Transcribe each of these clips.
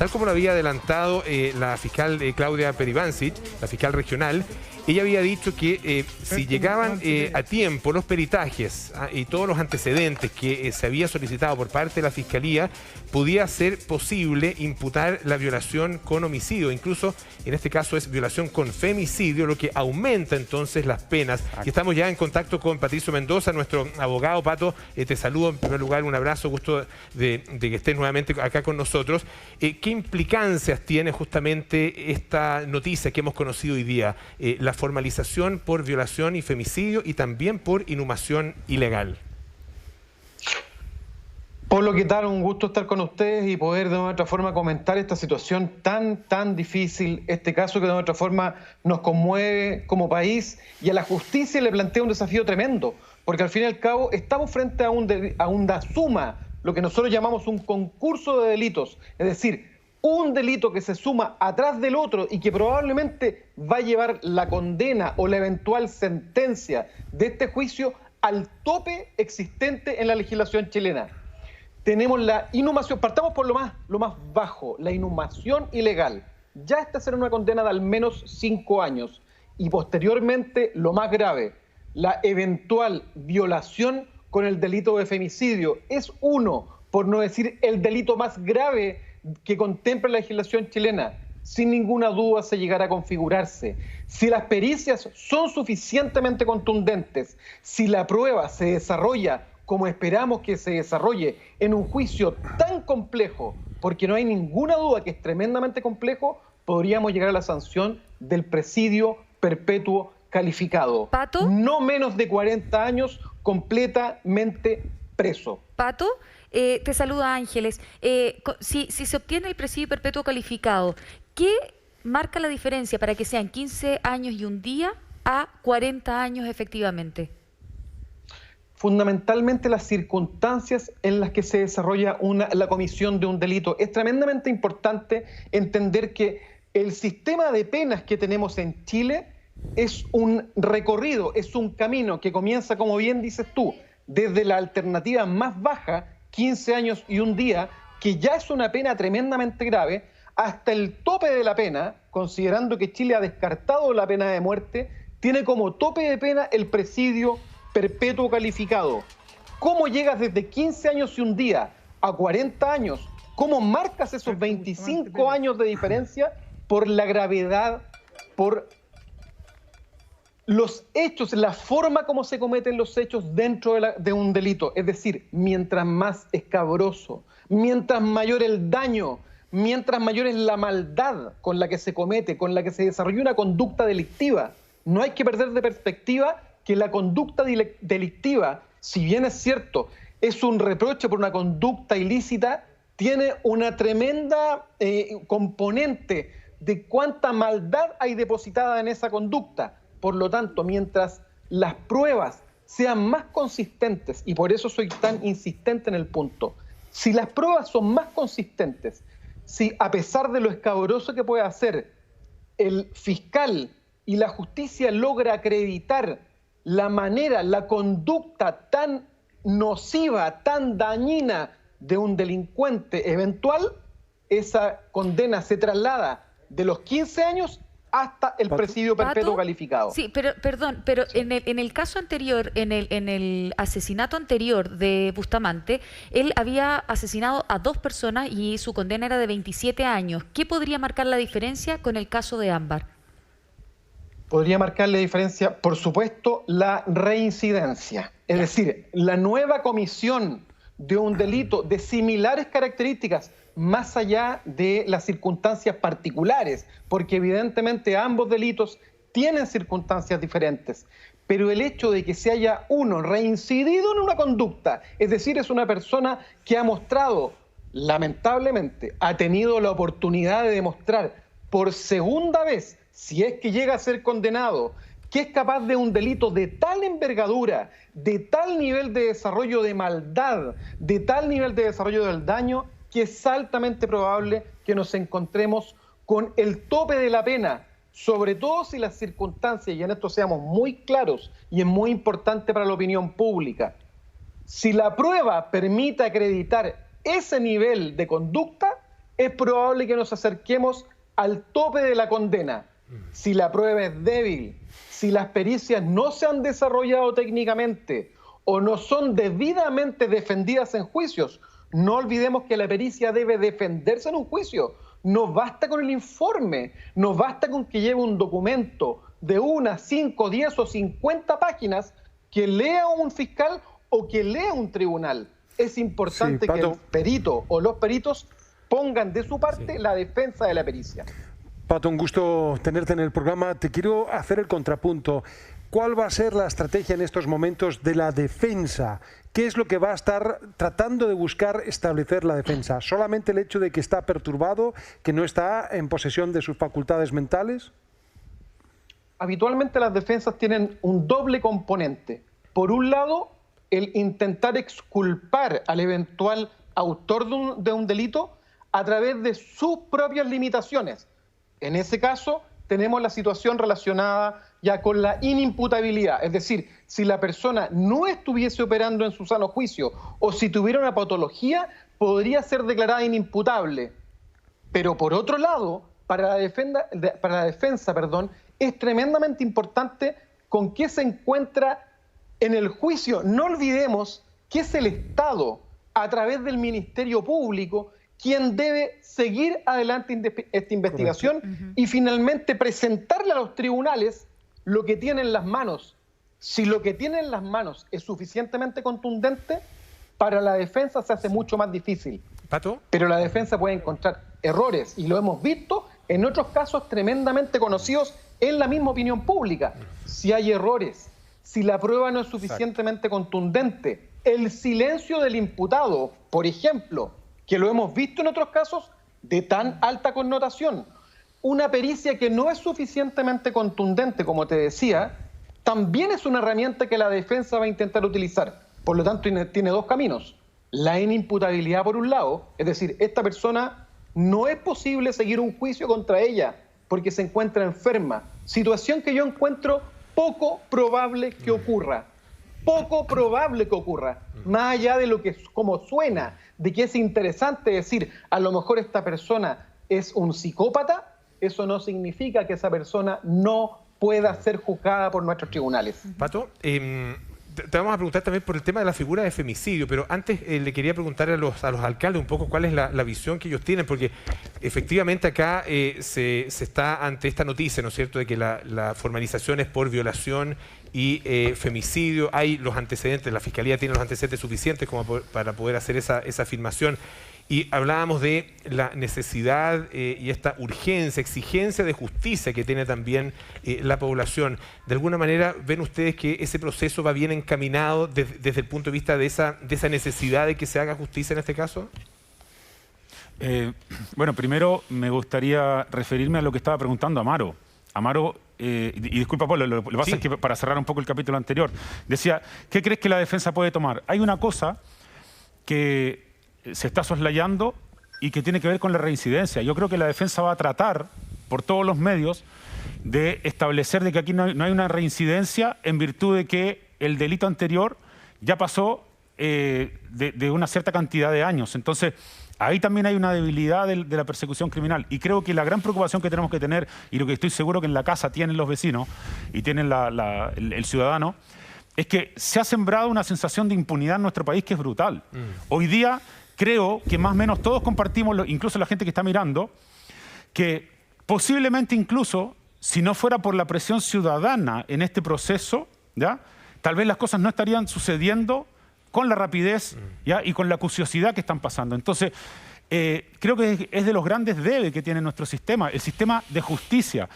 Tal como lo había adelantado la fiscal Claudia Peribancic, la fiscal regional, ella había dicho que si llegaban a tiempo los peritajes y todos los antecedentes que se había solicitado por parte de la Fiscalía, podía ser posible imputar la violación con homicidio. Incluso en este caso es violación con femicidio, lo que aumenta entonces las penas. Y estamos ya en contacto con Patricio Mendoza, nuestro abogado. Pato, te saludo en primer lugar, un abrazo, gusto de que estés nuevamente acá con nosotros. ¿Qué implicancias tiene justamente esta noticia que hemos conocido hoy día? La formalización por violación y femicidio y también por inhumación ilegal. Pablo, ¿qué tal? Un gusto estar con ustedes y poder de una u otra forma comentar esta situación tan difícil, este caso que de una u otra forma nos conmueve como país, y a la justicia le plantea un desafío tremendo, porque al fin y al cabo estamos frente a una suma, lo que nosotros llamamos un concurso de delitos, es decir, un delito que se suma atrás del otro y que probablemente va a llevar la condena o la eventual sentencia de este juicio al tope existente en la legislación chilena. Tenemos la inhumación, partamos por lo más bajo, la inhumación ilegal. Ya esta será una condena de al menos 5 años. Y posteriormente, lo más grave, la eventual violación con el delito de femicidio. Es uno, por no decir el delito más grave que contempla la legislación chilena. Sin ninguna duda se llegará a configurarse. Si las pericias son suficientemente contundentes, si la prueba se desarrolla como esperamos que se desarrolle en un juicio tan complejo, porque no hay ninguna duda que es tremendamente complejo, podríamos llegar a la sanción del presidio perpetuo calificado. ¿Pato? No menos de 40 años completamente preso. ¿Pato? Te saluda Ángeles. Si se obtiene el presidio perpetuo calificado, ¿qué marca la diferencia para que sean 15 años y un día a 40 años efectivamente? Fundamentalmente las circunstancias en las que se desarrolla la comisión de un delito. Es tremendamente importante entender que el sistema de penas que tenemos en Chile es un recorrido, es un camino que comienza, como bien dices tú, desde la alternativa más baja, 15 años y un día, que ya es una pena tremendamente grave, hasta el tope de la pena, considerando que Chile ha descartado la pena de muerte, tiene como tope de pena el presidio perpetuo calificado. ¿Cómo llegas desde 15 años y un día a 40 años? ¿Cómo marcas esos 25 años de diferencia? Por la gravedad, por los hechos, la forma como se cometen los hechos dentro de un delito. Es decir, mientras más escabroso, mientras mayor el daño, mientras mayor es la maldad con la que se comete, con la que se desarrolla una conducta delictiva. No hay que perder de perspectiva que la conducta delictiva, si bien es cierto, es un reproche por una conducta ilícita, tiene una tremenda componente de cuánta maldad hay depositada en esa conducta. Por lo tanto, mientras las pruebas sean más consistentes, y por eso soy tan insistente en el punto, si las pruebas son más consistentes, si a pesar de lo escabroso que pueda hacer el fiscal y la justicia logra acreditar la manera, la conducta tan nociva, tan dañina de un delincuente eventual, esa condena se traslada de los 15 años hasta el presidio perpetuo calificado. Sí, pero perdón, pero sí. En el caso anterior, en el asesinato anterior de Bustamante, él había asesinado a 2 personas y su condena era de 27 años. ¿Qué podría marcar la diferencia con el caso de Ámbar? Podría marcar la diferencia, por supuesto, la reincidencia. Es decir, la nueva comisión de un delito de similares características, más allá de las circunstancias particulares, porque evidentemente ambos delitos tienen circunstancias diferentes. Pero el hecho de que se haya uno reincidido en una conducta, es decir, es una persona que ha mostrado, lamentablemente, ha tenido la oportunidad de demostrar por segunda vez, si es que llega a ser condenado, que es capaz de un delito de tal envergadura, de tal nivel de desarrollo de maldad, de tal nivel de desarrollo del daño, que es altamente probable que nos encontremos con el tope de la pena, sobre todo si las circunstancias, y en esto seamos muy claros, y es muy importante para la opinión pública, si la prueba permite acreditar ese nivel de conducta, es probable que nos acerquemos al tope de la condena. Si la prueba es débil, si las pericias no se han desarrollado técnicamente o no son debidamente defendidas en juicios, no olvidemos que la pericia debe defenderse en un juicio. No basta con el informe, no basta con que lleve un documento de 1, 5, 10 o 50 páginas que lea un fiscal o que lea un tribunal. Es importante que el perito o los peritos pongan de su parte la defensa de la pericia. Pato, un gusto tenerte en el programa. Te quiero hacer el contrapunto. ¿Cuál va a ser la estrategia en estos momentos de la defensa? ¿Qué es lo que va a estar tratando de buscar establecer la defensa? ¿Solamente el hecho de que está perturbado, que no está en posesión de sus facultades mentales? Habitualmente las defensas tienen un doble componente. Por un lado, el intentar exculpar al eventual autor de un delito a través de sus propias limitaciones. En ese caso, tenemos la situación relacionada ya con la inimputabilidad, es decir, si la persona no estuviese operando en su sano juicio o si tuviera una patología, podría ser declarada inimputable. Pero por otro lado, para la defensa, es tremendamente importante con qué se encuentra en el juicio. No olvidemos que es el Estado, a través del Ministerio Público, quien debe seguir adelante esta investigación y finalmente presentarle a los tribunales lo que tiene en las manos. Si lo que tiene en las manos es suficientemente contundente, para la defensa se hace mucho más difícil. ¿Pato? Pero la defensa puede encontrar errores, y lo hemos visto en otros casos tremendamente conocidos en la misma opinión pública. Si hay errores, si la prueba no es suficientemente contundente, el silencio del imputado, por ejemplo, que lo hemos visto en otros casos de tan alta connotación, una pericia que no es suficientemente contundente, como te decía, también es una herramienta que la defensa va a intentar utilizar. Por lo tanto, tiene dos caminos. La inimputabilidad por un lado, es decir, esta persona no es posible seguir un juicio contra ella porque se encuentra enferma. Situación que yo encuentro poco probable que ocurra. Poco probable que ocurra. Más allá de lo que como suena, de que es interesante decir, a lo mejor esta persona es un psicópata, eso no significa que esa persona no pueda ser juzgada por nuestros tribunales. Pato, te vamos a preguntar también por el tema de la figura de femicidio, pero antes le quería preguntar a los alcaldes un poco cuál es la visión que ellos tienen, porque efectivamente acá se está ante esta noticia, ¿no es cierto?, de que la formalización es por violación y femicidio. Hay los antecedentes, la Fiscalía tiene los antecedentes suficientes como para poder hacer esa afirmación. Y hablábamos de la necesidad y esta urgencia, exigencia de justicia que tiene también la población. ¿De alguna manera ven ustedes que ese proceso va bien encaminado desde el punto de vista de esa necesidad de que se haga justicia en este caso? Bueno, primero me gustaría referirme a lo que estaba preguntando Amaro. Amaro, y disculpa Pablo, lo que pasa es que para cerrar un poco el capítulo anterior, decía, ¿qué crees que la defensa puede tomar? Hay una cosa que se está soslayando y que tiene que ver con la reincidencia. Yo creo que la defensa va a tratar, por todos los medios, de establecer de que aquí no hay una reincidencia en virtud de que el delito anterior ya pasó de una cierta cantidad de años. Entonces, ahí también hay una debilidad de la persecución criminal. Y creo que la gran preocupación que tenemos que tener, y lo que estoy seguro que en la casa tienen los vecinos y tienen el ciudadano, es que se ha sembrado una sensación de impunidad en nuestro país que es brutal. Hoy día creo que más o menos todos compartimos, incluso la gente que está mirando, que posiblemente incluso, si no fuera por la presión ciudadana en este proceso, ¿ya?, tal vez las cosas no estarían sucediendo con la rapidez, ¿ya?, y con la acuciosidad que están pasando. Entonces, creo que es de los grandes debes que tiene nuestro sistema, el sistema de justicia.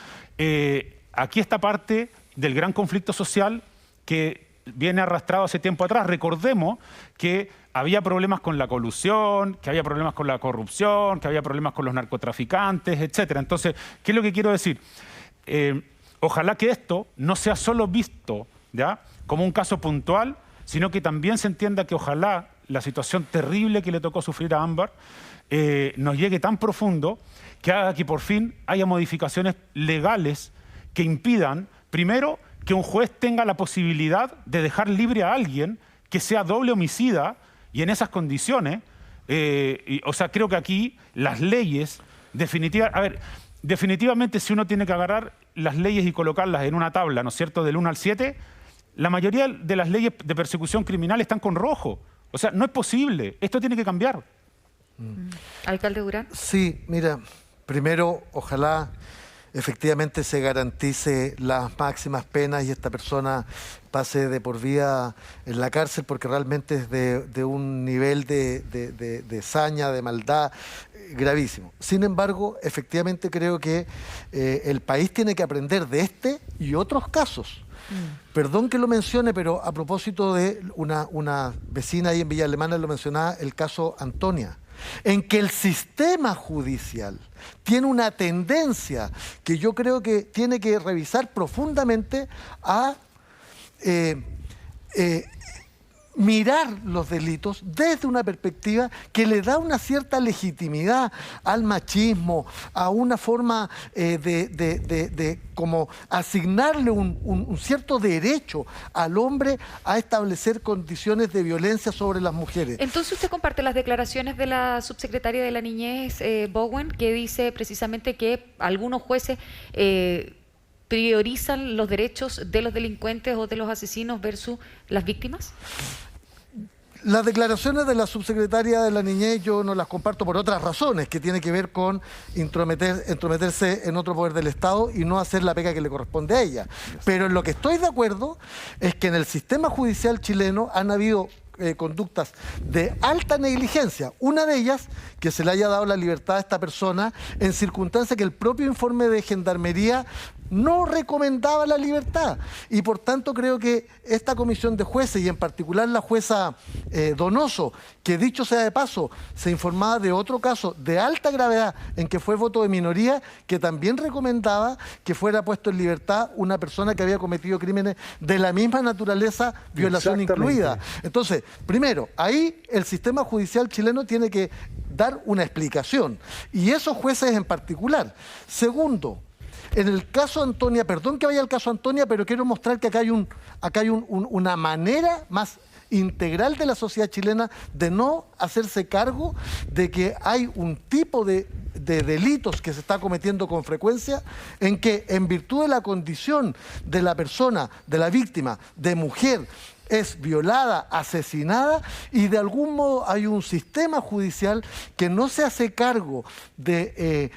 Aquí está parte del gran conflicto social que viene arrastrado hace tiempo atrás. Recordemos que había problemas con la colusión, que había problemas con la corrupción, que había problemas con los narcotraficantes, etc. Entonces, ¿qué es lo que quiero decir? Ojalá que esto no sea solo visto, ¿ya?, como un caso puntual, sino que también se entienda que ojalá la situación terrible que le tocó sufrir a Ámbar nos llegue tan profundo que haga que por fin haya modificaciones legales que impidan, primero, que un juez tenga la posibilidad de dejar libre a alguien que sea doble homicida y en esas condiciones O sea, creo que aquí las leyes, definitivamente si uno tiene que agarrar las leyes y colocarlas en una tabla, ¿no es cierto?, del 1 al 7, la mayoría de las leyes de persecución criminal están con rojo. O sea, no es posible. Esto tiene que cambiar. Alcalde Durán. Sí, mira, primero, ojalá efectivamente se garantice las máximas penas y esta persona pase de por vida en la cárcel, porque realmente es de un nivel de saña, de maldad gravísimo. Sin embargo, efectivamente creo que el país tiene que aprender de este y otros casos. Perdón que lo mencione, pero a propósito de una vecina ahí en Villa Alemana lo mencionaba, el caso Antonia, en que el sistema judicial tiene una tendencia que yo creo que tiene que revisar profundamente a mirar los delitos desde una perspectiva que le da una cierta legitimidad al machismo, a una forma de como asignarle un cierto derecho al hombre a establecer condiciones de violencia sobre las mujeres. Entonces usted comparte las declaraciones de la subsecretaria de la Niñez, Bowen, que dice precisamente que algunos jueces priorizan los derechos de los delincuentes o de los asesinos versus las víctimas. Las declaraciones de la subsecretaria de la Niñez yo no las comparto por otras razones, que tiene que ver con entrometerse en otro poder del Estado y no hacer la pega que le corresponde a ella. Pero en lo que estoy de acuerdo es que en el sistema judicial chileno han habido conductas de alta negligencia. Una de ellas, que se le haya dado la libertad a esta persona en circunstancias que el propio informe de Gendarmería no recomendaba la libertad. Y por tanto creo que esta comisión de jueces, y en particular la jueza Donoso, que dicho sea de paso, se informaba de otro caso de alta gravedad en que fue voto de minoría, que también recomendaba que fuera puesto en libertad una persona que había cometido crímenes de la misma naturaleza, violación incluida. Entonces, primero, ahí el sistema judicial chileno tiene que dar una explicación, y esos jueces en particular. Segundo, en el caso Antonia, perdón que vaya al caso Antonia, pero quiero mostrar que acá hay una manera más integral de la sociedad chilena de no hacerse cargo de que hay un tipo de delitos que se está cometiendo con frecuencia, en que en virtud de la condición de la persona, de la víctima, de mujer, es violada, asesinada, y de algún modo hay un sistema judicial que no se hace cargo de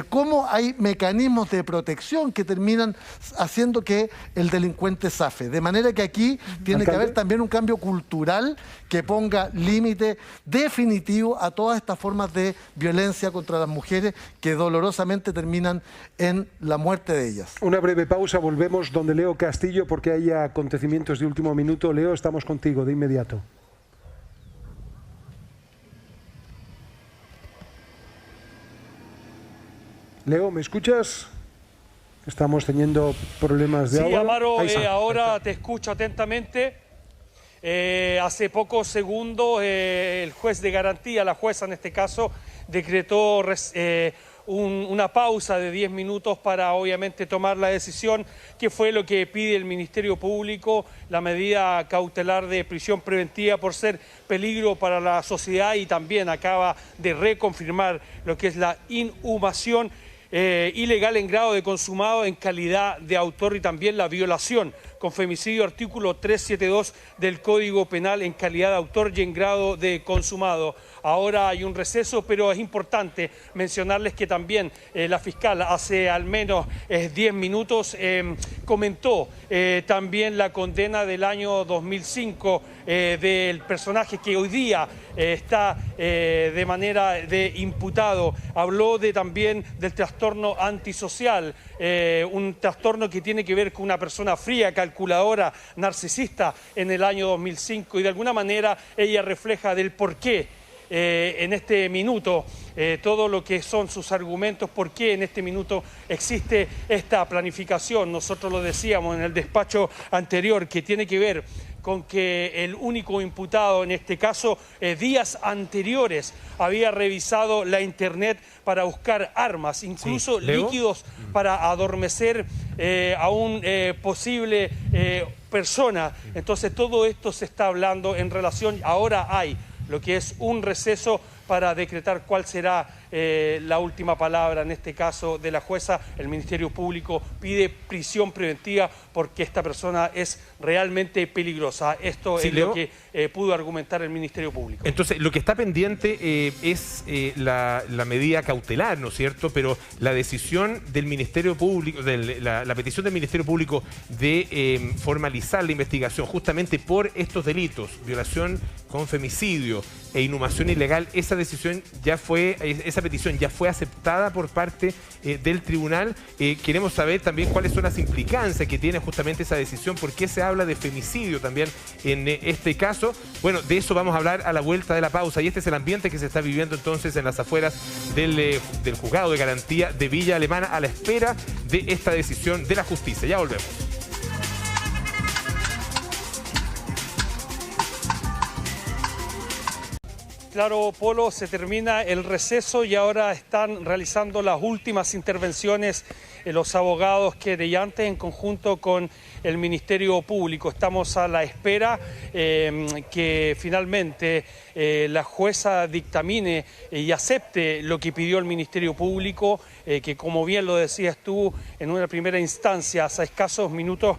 cómo hay mecanismos de protección que terminan haciendo que el delincuente zafe. De manera que aquí tiene que haber también un cambio cultural que ponga límite definitivo a todas estas formas de violencia contra las mujeres que dolorosamente terminan en la muerte de ellas. Una breve pausa, volvemos donde Leo Castillo, porque hay acontecimientos de último minuto. Leo, estamos contigo de inmediato. Leo, ¿me escuchas? Estamos teniendo problemas de agua. Sí, Amaro, ahora te escucho atentamente. Hace pocos segundos el juez de garantía, la jueza en este caso, decretó una pausa de 10 minutos para obviamente tomar la decisión, que fue lo que pide el Ministerio Público, la medida cautelar de prisión preventiva por ser peligro para la sociedad, y también acaba de reconfirmar lo que es la inhumación ilegal en grado de consumado en calidad de autor, y también la violación con femicidio, artículo 372 del Código Penal, en calidad de autor y en grado de consumado. Ahora hay un receso, pero es importante mencionarles que también la fiscal hace al menos 10 minutos comentó también la condena del año 2005 del personaje que hoy día está de manera de imputado. Habló también del trastorno antisocial, un trastorno que tiene que ver con una persona fría, calculadora, narcisista en el año 2005, y de alguna manera ella refleja del porqué en este minuto, todo lo que son sus argumentos, por qué en este minuto existe esta planificación. Nosotros lo decíamos en el despacho anterior, que tiene que ver con que el único imputado en este caso, días anteriores, había revisado la internet para buscar armas, incluso líquidos para adormecer a un posible persona. Entonces todo esto se está hablando en relación, ahora hay lo que es un receso para decretar cuál será la última palabra en este caso de la jueza. El Ministerio Público pide prisión preventiva porque esta persona es realmente peligrosa. Esto Sí, es Leo, lo que pudo argumentar el Ministerio Público. Entonces, lo que está pendiente es la medida cautelar, ¿no es cierto? Pero la decisión del Ministerio Público, la petición del Ministerio Público de formalizar la investigación justamente por estos delitos, violación con femicidio e inhumación ilegal, esa petición ya fue aceptada por parte del tribunal. Queremos saber también cuáles son las implicancias que tiene justamente esa decisión, por qué se habla de femicidio también en este caso. Bueno, de eso vamos a hablar a la vuelta de la pausa, y este es el ambiente que se está viviendo entonces en las afueras del juzgado de garantía de Villa Alemana a la espera de esta decisión de la justicia. Ya volvemos. Claro, Polo, se termina el receso y ahora están realizando las últimas intervenciones los abogados querellantes en conjunto con el Ministerio Público. Estamos a la espera que finalmente la jueza dictamine y acepte lo que pidió el Ministerio Público, que como bien lo decías tú, en una primera instancia, hace escasos minutos,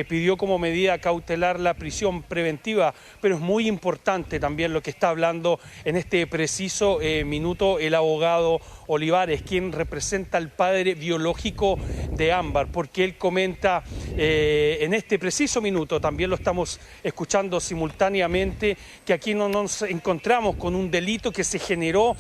pidió como medida cautelar la prisión preventiva, pero es muy importante también lo que está hablando en este preciso minuto el abogado Olivares, quien representa al padre biológico de Ámbar, porque él comenta en este preciso minuto, también lo estamos escuchando simultáneamente, que aquí no nos encontramos con un delito que se generó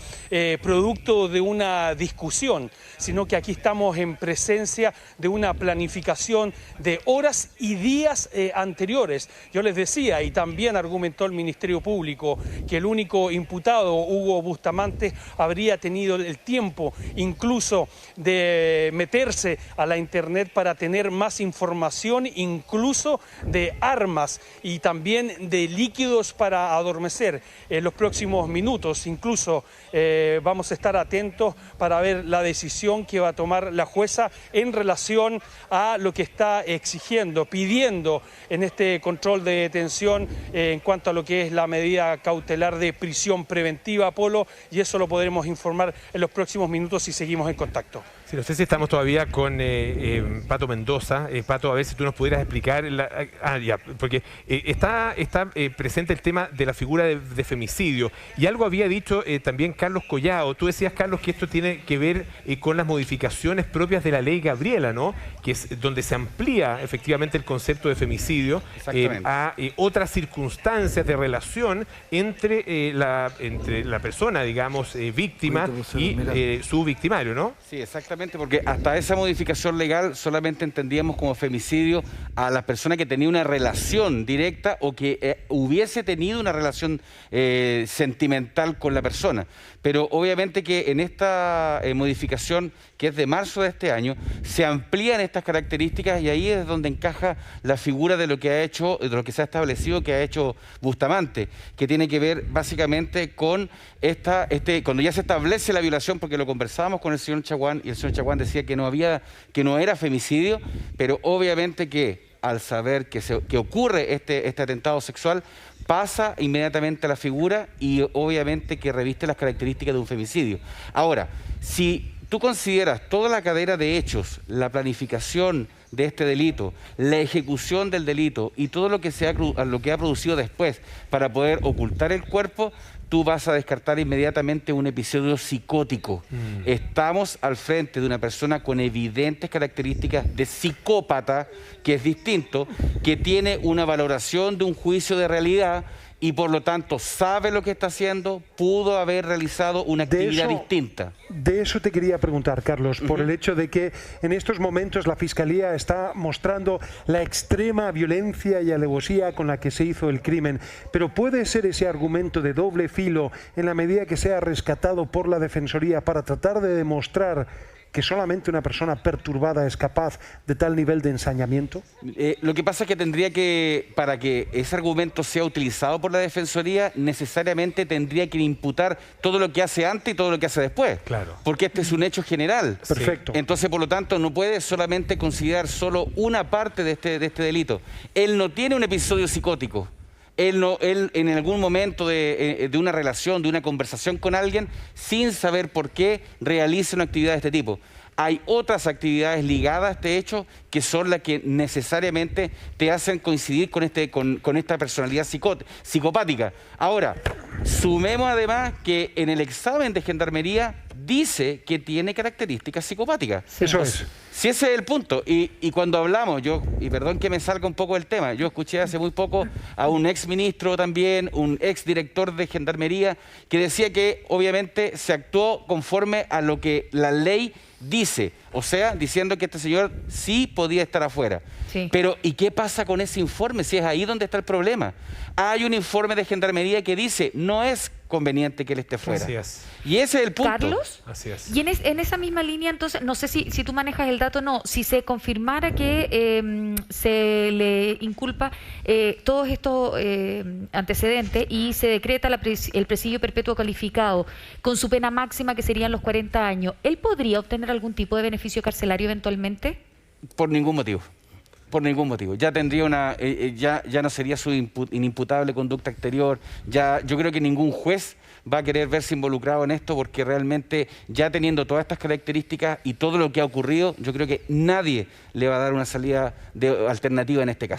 producto de una discusión, sino que aquí estamos en presencia de una planificación de horas y días anteriores. Yo les decía, y también argumentó el Ministerio Público, que el único imputado, Hugo Bustamante, habría tenido el tiempo incluso de meterse a la internet para tener más información, incluso de armas y también de líquidos para adormecer. En los próximos minutos incluso vamos a estar atentos para ver la decisión que va a tomar la jueza en relación a lo que está exigiendo, pidiendo en este control de detención en cuanto a lo que es la medida cautelar de prisión preventiva, Polo, y eso lo podremos informar en los próximos minutos si seguimos en contacto. Sí, no sé si estamos todavía con Pato Mendoza. Pato, a ver si tú nos pudieras explicar... porque está presente el tema de la figura de femicidio. Y algo había dicho también Carlos Collado. Tú decías, Carlos, que esto tiene que ver con las modificaciones propias de la ley Gabriela, ¿no? Que es donde se amplía efectivamente el concepto de femicidio a otras circunstancias de relación entre la persona, digamos, víctima y su victimario, ¿no? Sí, exactamente, porque hasta esa modificación legal solamente entendíamos como femicidio a la persona que tenía una relación directa o que hubiese tenido una relación sentimental con la persona. Pero obviamente que en esta modificación, que es de marzo de este año, se amplían estas características y ahí es donde encaja la figura de lo que ha hecho, de lo que se ha establecido que ha hecho Bustamante, que tiene que ver básicamente con cuando ya se establece la violación, porque lo conversábamos con el señor Chaguán y el señor Chaguán decía que no era femicidio, pero obviamente que al saber que ocurre este atentado sexual, pasa inmediatamente a la figura y obviamente que reviste las características de un femicidio. Ahora, si tú consideras toda la cadena de hechos, la planificación de este delito, la ejecución del delito y todo lo que ha producido después para poder ocultar el cuerpo, tú vas a descartar inmediatamente un episodio psicótico. Estamos al frente de una persona con evidentes características de psicópata, que es distinto, que tiene una valoración de un juicio de realidad y por lo tanto sabe lo que está haciendo, pudo haber realizado una actividad distinta. De eso te quería preguntar, Carlos, por el hecho de que en estos momentos la Fiscalía está mostrando la extrema violencia y alevosía con la que se hizo el crimen, pero ¿puede ser ese argumento de doble filo en la medida que sea rescatado por la Defensoría para tratar de demostrar que solamente una persona perturbada es capaz de tal nivel de ensañamiento? Lo que pasa es que tendría que, para que ese argumento sea utilizado por la Defensoría, necesariamente tendría que imputar todo lo que hace antes y todo lo que hace después. Claro. Porque este es un hecho general. Perfecto. Entonces, por lo tanto, no puede solamente considerar solo una parte de este delito. Él no tiene un episodio psicótico. él en algún momento de una relación, de una conversación con alguien, sin saber por qué realiza una actividad de este tipo. Hay otras actividades ligadas a este hecho que son las que necesariamente te hacen coincidir con esta personalidad psicopática. Ahora, sumemos además que en el examen de gendarmería dice que tiene características psicopáticas. Sí. Eso es. Si ese es el punto, y cuando hablamos, y perdón que me salga un poco del tema, yo escuché hace muy poco a un ex ministro también, un ex director de gendarmería, que decía que obviamente se actuó conforme a lo que la ley dice, o sea, diciendo que este señor sí podía estar afuera. Sí. Pero, ¿y qué pasa con ese informe? Si es ahí donde está el problema. Hay un informe de gendarmería que dice, no es conveniente que él esté fuera. Así es. Y ese es el punto. ¿Carlos? Así es. Y en esa misma línea, entonces, no sé si tú manejas el dato o no, si se confirmara que se le inculpa todos estos antecedentes y se decreta el presidio perpetuo calificado con su pena máxima, que serían los 40 años, ¿él podría obtener algún tipo de beneficio carcelario eventualmente? Por ningún motivo. Por ningún motivo. Ya tendría ya no sería su inimputable conducta exterior. Yo creo que ningún juez va a querer verse involucrado en esto, porque realmente ya teniendo todas estas características y todo lo que ha ocurrido, yo creo que nadie le va a dar una salida alternativa en este caso.